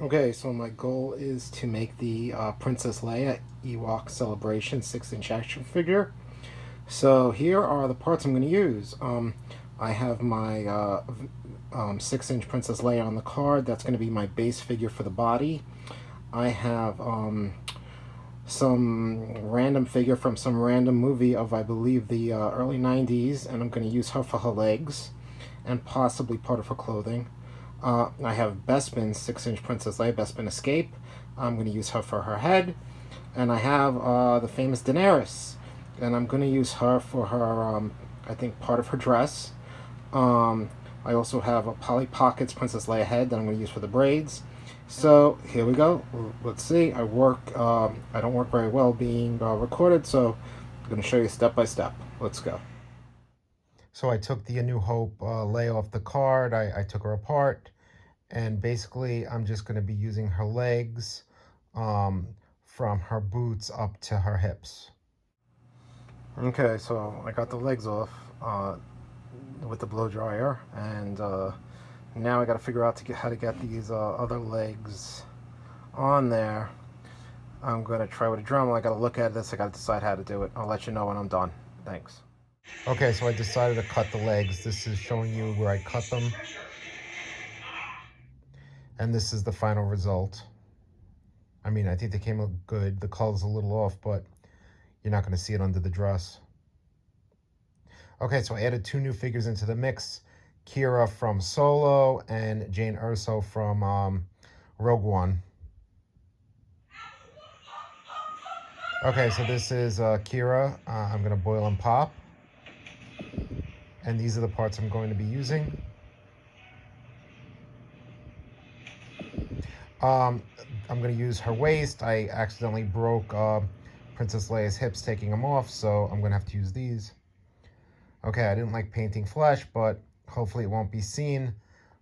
Okay, so my goal is to make the Princess Leia Ewok Celebration 6-inch action figure. So here are the parts I'm going to use. I have my 6-inch Princess Leia on the card. That's going to be my base figure for the body. I have some random figure from some random movie of, I believe, the early 90s, and I'm going to use her for her legs and possibly part of her clothing. I have Bespin, 6-inch Princess Leia, Bespin Escape. I'm going to use her for her head. And I have the famous Daenerys, and I'm going to use her for her, I think, part of her dress. I also have a Polly Pockets Princess Leia head that I'm going to use for the braids. So here we go. Let's see. I don't work very well being recorded, so I'm going to show you step by step. Let's go. So I took the A New Hope Leia off the card. I took her apart, and basically I'm just going to be using her legs from her boots up to her hips. Okay, so I got the legs off with the blow dryer, and now I got to figure out how to get these other legs on there. I'm going to try with a Dremel. I got to look at this. I got to decide how to do it. I'll let you know when I'm done. Thanks. Okay, so I decided to cut the legs. This is showing you where I cut them. And this is the final result. I mean, I think they came out good. The color's a little off, but you're not going to see it under the dress. Okay, so I added 2 new figures into the mix. Kira from Solo and Jane Erso from Rogue One. Okay, so this is Kira. I'm going to boil and pop. And these are the parts I'm going to be using. I'm going to use her waist. I accidentally broke Princess Leia's hips taking them off, so I'm going to have to use these. Okay, I didn't like painting flesh, but hopefully it won't be seen.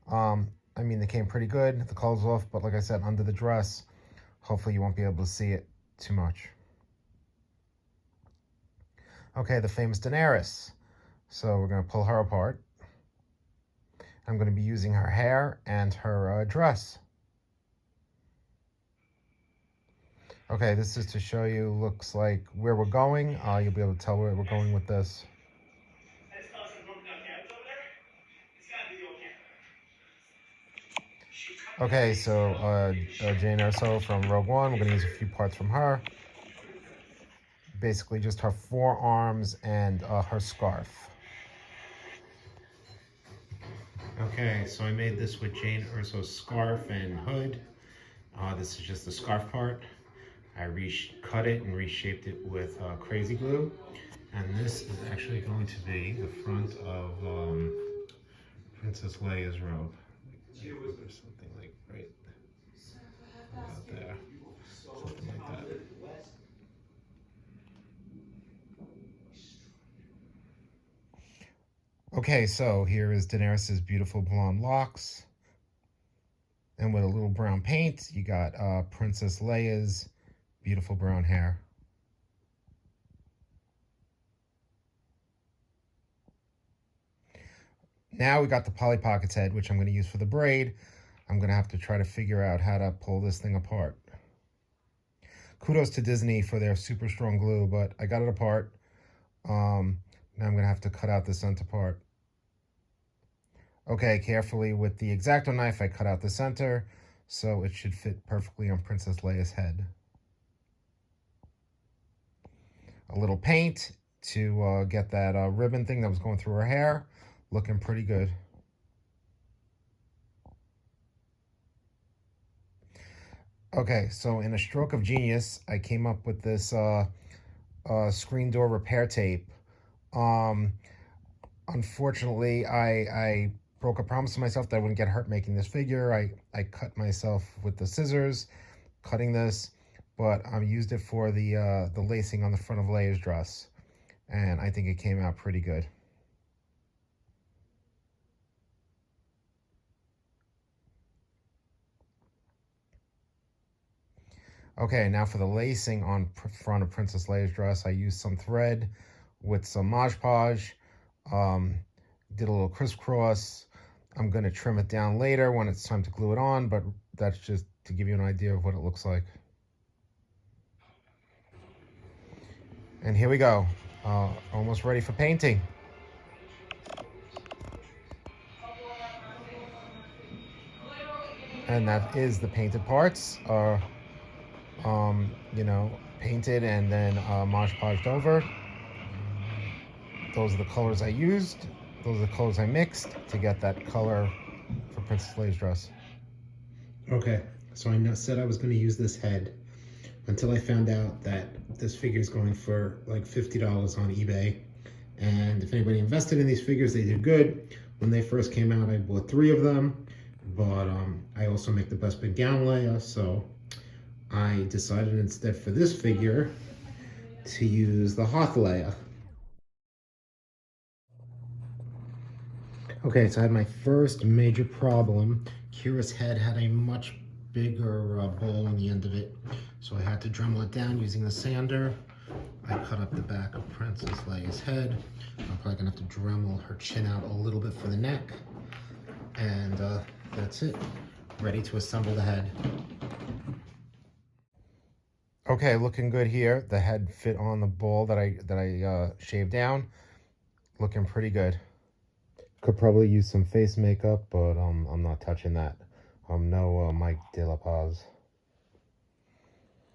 I mean, they came pretty good. The color's off, but like I said, under the dress, hopefully you won't be able to see it too much. Okay, the famous Daenerys. So we're going to pull her apart. I'm going to be using her hair and her dress. Okay, this is to show you, looks like where we're going. You'll be able to tell where we're going with this. Okay, so Jane Erso from Rogue One. We're going to use a few parts from her. Basically just her forearms and her scarf. Okay, so I made this with Jane Erso's scarf and hood. This is just the scarf part. I cut it and reshaped it with crazy glue. And this is actually going to be the front of Princess Leia's robe. There's something like right about there. Something like that. Okay, so here is Daenerys' beautiful blonde locks. And with a little brown paint, you got Princess Leia's beautiful brown hair. Now we got the Polly Pockets head, which I'm going to use for the braid. I'm going to have to try to figure out how to pull this thing apart. Kudos to Disney for their super strong glue, but I got it apart. Now I'm going to have to cut out the center part. Okay, carefully with the X-Acto knife, I cut out the center, so it should fit perfectly on Princess Leia's head. A little paint to get that ribbon thing that was going through her hair. Looking pretty good. Okay, so in a stroke of genius, I came up with this screen door repair tape. Unfortunately, I broke a promise to myself that I wouldn't get hurt making this figure. I cut myself with the scissors, cutting this, but I used it for the lacing on the front of Leia's dress. And I think it came out pretty good. Okay, now for the lacing on front of Princess Leia's dress, I used some thread with some Mod Podge, did a little crisscross. I'm going to trim it down later when it's time to glue it on, but that's just to give you an idea of what it looks like. And here we go. Almost ready for painting. And that is the painted parts. You know, painted and then Mod Podged over. Those are the colors I used. Those are the colors I mixed to get that color for Princess Leia's dress. Okay, so I said I was going to use this head until I found out that this figure is going for like $50 on eBay. And if anybody invested in these figures, they did good. When they first came out, I bought 3 of them. But I also make the Bespin gown Leia, so I decided instead for this figure to use the Hoth Leia. Okay, so I had my first major problem. Kira's head had a much bigger bowl on the end of it, so I had to Dremel it down using the sander. I cut up the back of Princess Leia's head. I'm probably gonna have to Dremel her chin out a little bit for the neck, and that's it. Ready to assemble the head. Okay, looking good here. The head fit on the bowl that I shaved down. Looking pretty good. Could probably use some face makeup, but I'm not touching that. No Mike De La Paz.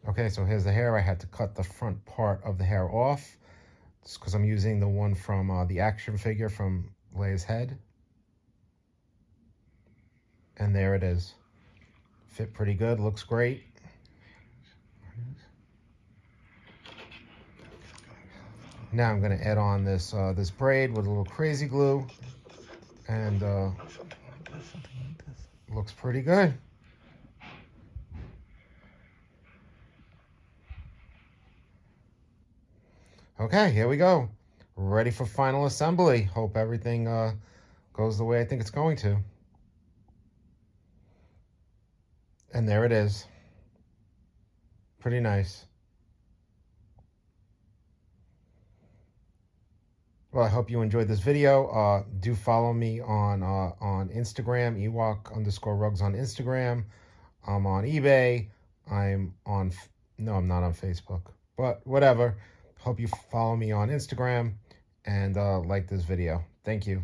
Okay, so here's the hair. I had to cut the front part of the hair off just because I'm using the one from the action figure from Leia's head. And there it is. Fit pretty good, looks great. Now I'm going to add on this this braid with a little crazy glue, and looks pretty good. Okay, here we go. Ready for final assembly. Hope everything goes the way I think it's going to. And there it is. Pretty nice. Well, I hope you enjoyed this video. Do follow me on Instagram, Ewok_rugs on Instagram. I'm on eBay. No, I'm not on Facebook, but whatever. Hope you follow me on Instagram and like this video. Thank you.